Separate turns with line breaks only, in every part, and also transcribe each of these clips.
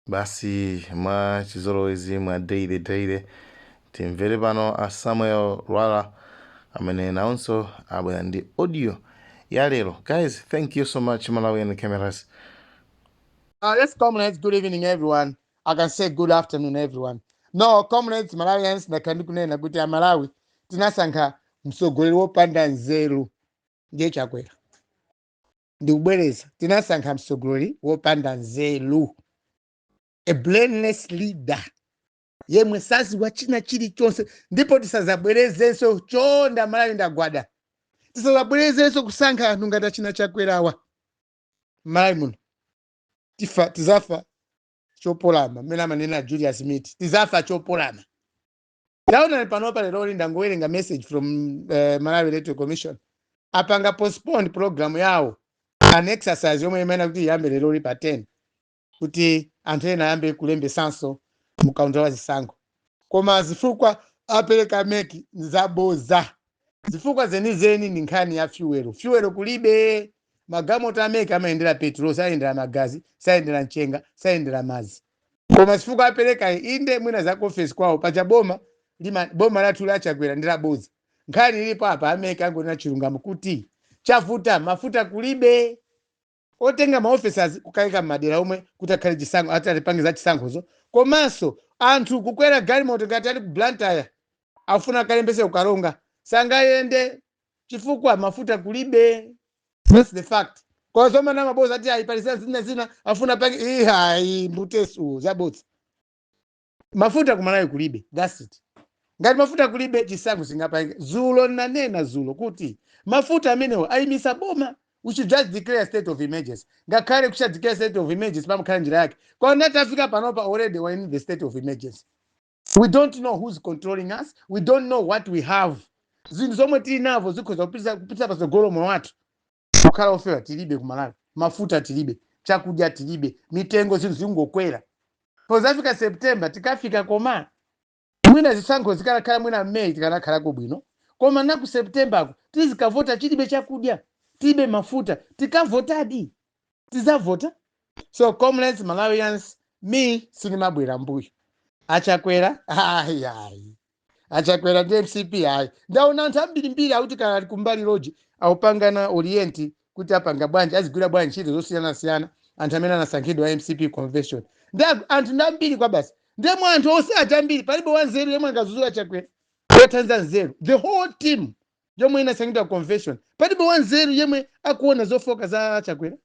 Basi mwa chizolowezi mwa deire timvere pano a Samuel Rwala amene nawonso abwera ndi audio ya lero. Guys, thank you so much, Malawian cameras.
Let's comrades, good evening everyone. I can say good afternoon everyone. No, comrades, Malawians, nakandi kunena kuti a Malawi tinasankha mtsogoleri wopanda nzeru ndiye Chakwera. Ndikubwereza, tinasankha mtsogoleri wopanda nzeru. A blameless leader. Yemwe saziwa china chilichonse ndipo tisazabwerezenso chonda Malawi ndagwada. Tisazabwerezenso kusankha anthu ngati achina Chakwerawa. Malawi muno tizafa chopolama mmene amanena Julius Smith, tizafa chopolama. Taona panopa lero ndangowerenga message from Malawi Electoral Commission apanga postpone program yawo an exercise yomwe imene kuti iyambe lero pa 10 kuti anthu ena ayambe kulembesanso mukaunta wa zisankho. Koma zifukwa apereka meki zaboza. Zifukwa zenizeni ni nkhani ya fuel kulibe. Magalimoto ameki amayendera petrol, sayendera magazi, sayendera mchenga, sayendera madzi. Koma zifukwa apereka inde mwina za office kwawo pacha boma lathu la Chakwera ndira boza. Nkhani ilipo apa ameki angona chilungamo kuti chafuta mafuta kulibe. Otenga ma officers kukaika madera omwe kuti akhale chisankho atalipangiza chisankhozo. Komanso anthu kukwera galimoto ngati ali ku Blantyre afuna kalembese ukaronga sangayende chifukwa mafuta kulibe. That's the fact. Kwa zoma na maboza ati aipalisana zina afuna pangi hai mbutesu zabotsa. Mafuta kumalayo kulibe. That's it. Ngati mafuta kulibe chisankho singapange. Zulo nanena zulo kuti mafuta amenewo ayimisa boma. We should just declare a state of emergency. Ngakhale kusha declare state of emergency pamakhala njira yake. Kwa nati Africa panopa already we're in the state of emergency. We don't know who's controlling us. We don't know what we have. Zinthu zomwe tili navo zikhoza kupita pasogolo mwa watu. Kukhala ofewa tilibe kumalawi. Mafuta tilibe. Chakudya tilibe. Mitengo zinthu zingokwera. South Africa September tikafika koma. Mwina zisankho zikalakhala mwina May tikanakhala bwino. Koma naku September tizikavota tilibe chakudya. Tibe mafuta, tikavotadi, tizavota. So comrades, Malawians, me sinimabwera mbuyo. Achakwera, Achakwera ndi MCP, ndaona anthu ambirimbiri auti kana kumbali loji, aupangana Orienti, kuti apanga bwanji, azigwira bwanji ntchito zosiyana-siyana, anthu amene anasankhidwa MCP convention. Anthu ndambiri kwa basi. Ndemwe anthu onse atambiri, palibe wanzeru yemwe angazuzula Chakwera. Yotanza nzeru. The whole team. Yomwe inasankhidwa convention. Palibe wanzeru yemwe akuona zofoka za Chakwera.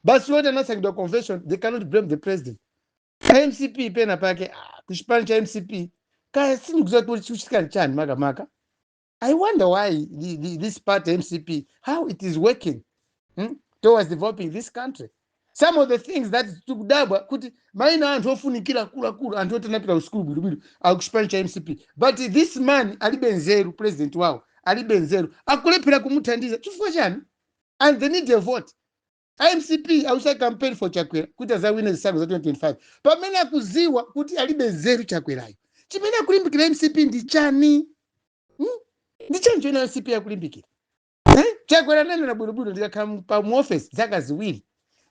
Basi wote anasankhidwa convention, they cannot blame the president. MCP pena pake kuchipani cha MCP kaya sinikuzoa kuchisikani chani maka. I wonder why this party MCP, how it is working towards developing this country. Some of the things that tukudabwa kuti maina anthu ofunikira kula anthu otanapita uskulu bwiru akuchipani cha MCP. But this man alibe nzeru president wao. Alibe nzeru akulephera kumuthandiza chifukwa chani, and they need a vote. MCP ausa campaign for Chakwera kuti azawina zisankho za 2025 pamene akuziwa kuti alibe nzeru Chakwerayo. Chimene akulimbikira MCP ndi chani? Ndi chani chona MCP akulimbikira? Chakwera nanena bwinobwino ndikakhala pa mu office zaka ziwiri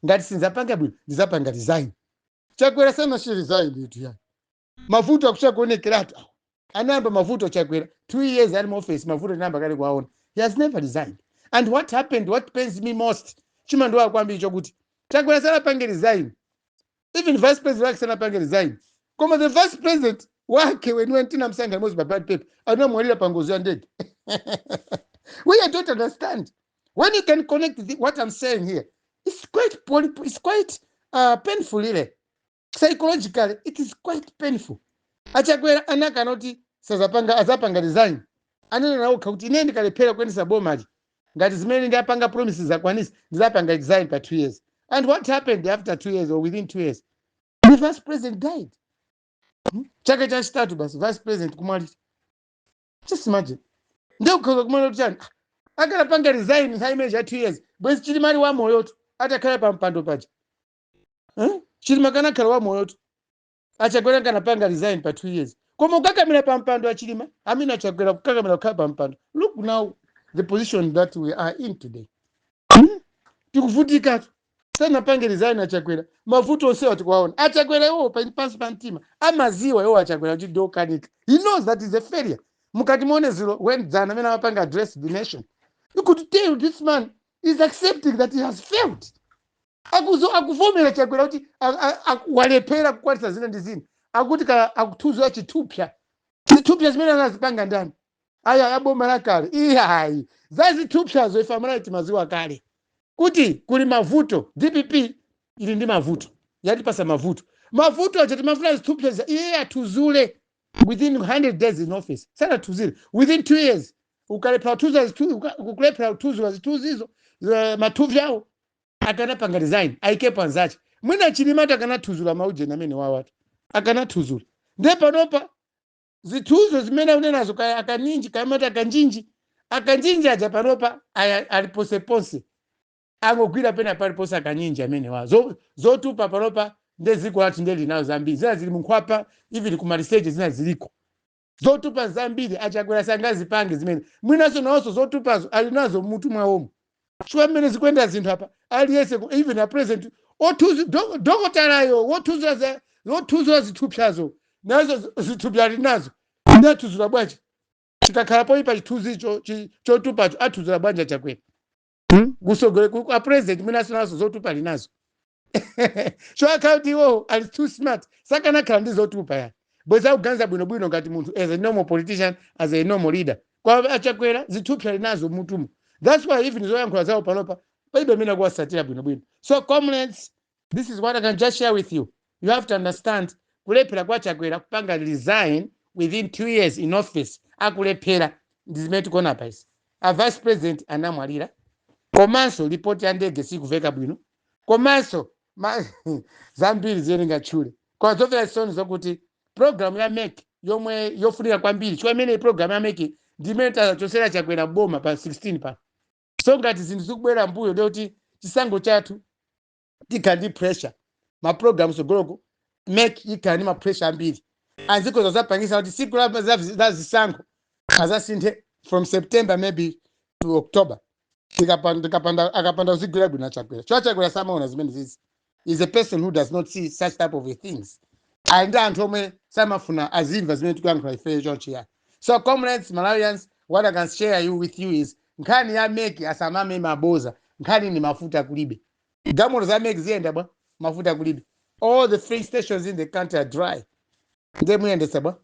ngati sinzapanga bwino ndizapanga design. Chakwera sana shi resign nditu yani. Mavuto akushakuonekeratu. Anamba mavuto Chakwera 2 years ali mu office mavuto namba kale kwaona. He has never resigned. And what happened, what pains me most, chimando wakwambira chokuti Chakwera sana pange resign. Even vice president wake sana pange resign. Koma the vice president wake when went in amsanga most bad paper anomwalira pangozo ya ndege. We don't understand. When you can connect what I'm saying here, it's quite painful really. Psychologically, it is quite painful. Achakwera anaka noti azapanga design. Anena nawo kuti ine ndikalephera kuyendesa bomaji. Ngati zimene ndapanga promises zakwanisa ndizapanga design for 2 years. And what happened after 2 years or within 2 years? The vice president died. Chaka cha chitatu basi vice president kumwalira. Just imagine. Ndio ukhoza kumwalira chani. Akalapanga design time ya 2 years. Bwezi chilimali wa moyo tu atakhala pa mpando paja. Chilima kana khala wa moyo tu. Achakwera kanapanga resign for 2 years. Koma ukakamira pa mpando achilima, amina Chakwera kukakamira kukhala pa mpando. Look now the position that we are in today. Tikuvutika tu. sanapange design achakwera mavuto ose watikuwaona achakwera iwo pansi pa mtima amaziwa iwo achakwera kuti ndokanika. He knows that is a failure. Mukati muone zilo when dzana amene amapanga address the nation, you could tell this man is accepting that he has failed. Akuvomera chakwera kuti walepera kukwatisa zina ndi zina akuti akutuzwa chitupya zitupya zimene anazipanga ndani aya aboma la kale ihayi zazitupyazo ifamalaiti maziwa kale kuti kuli mavuto. DPP ili ndi mavuto yatipasa mavuto achati mafuna zitupya iye atuzule within 100 days in office sana tuzile within 2 years ukalephera utuzula zituzizo matuvyawo akanapanga design aikepo anzache mwina chilimata akanatuzula maujeni amene wawatu akanatuzula ndepanopa zituzo zimene unenazo akaninji kamata akanjinji aja panopa aliponseponse angogwira pena paliponse akanyinji amene wa zotupa panopa ndeziko ati ndeli nazo zambiri zina zili munkhwapa even kumaliseche zina ziliko zotupa zambiri achakwera sangazipange zimene mwinaso nawonso zotupazo ali nazo mmutu mwawomo chifukwa mmene zikwenda zinthu apa aliyese even a president dokotalayo wotuzula zitupyazo nazo zitupya ali nazo natuzula bwanji chikakhalapo ipa chituzicho chotupacho atuzula bwanji achakwera kusogole a president mwinaso nazo zotupa ali nazo chowakhala kuti iwo ali too smart sakanakhala ndi zotupa yani bweza kuganiza bwinobwino ngati munthu as a normal politician as a normal leader kwa achakwera zitupya ali nazo mutumu. That's why even zoyankhula zawo panopa paibe amene akuwasatira bwinobwino. So comrades, this is what I can just share with you. You have to understand kulephera kwa Chakwera kupanga resign within 2 years in office akulephera ndi zimene tikuona pa izi. A vice president anamwalira komanso report ya ndege sikuveka bwino komanso zambiri ziyenga tchule kwa zofera soni zokuti program ya MEC yomwe yofunika kwambiri chifukwa imene program ya MEC ndimene tachosera Chakwera boma pa 16 pa so ngati zinthu zikubwera mbuyo ndikuti chisango chathu tikandi pressure ma programs ogoloko MEC ikani ma pressure ambiri anziko zapangisa kuti siku la zisango azasinthe from September maybe to October akapanda uzigwira bwino Chakwera Chakwera samaona zimene zizi is a person who does not see such type of things and anthu omwe samafuna azimva zimene tikuyankhula ife chonchi ya. So comrades Malawians, what I can share with you is nkhani ya MEC asamame maboza nkhani ni mafuta kulibe gamoto za MEC ziyenda bwa mafuta kulibe all the filling stations in the country are dry nde muyendesa bwa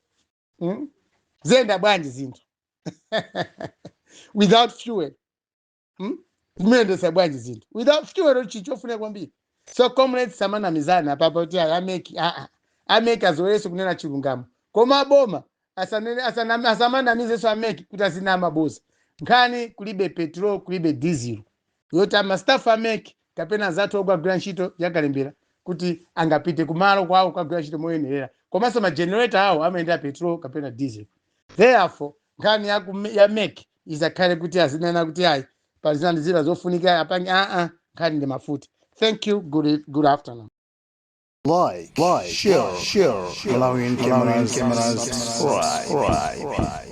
ziyenda bwanji zinthu without fuel muyendesa bwanji zinthu without fuel chichofuna kwambiri. So comrades samana mizana apapa kuti MEC azoleso kunena chilungamo koma boma asamana mizeso MEC kuti azina maboza nkhani kulibe petrol kulibe diesel yoti amastaff MEC kapena zato ogwagwira ntchito yakalembera kuti angapite kumalo kwawo kugwira ntchito moyenerera komanso ma generator awo amayendera petrol kapena diesel. Therefore nkhani ya MEC izakhale kuti azinena kuti ayi palizina ndizira zofunika apange nkhani ndi mafuta. Thank you. Good afternoon.
Like, share, Malawian Cameras, subscribe.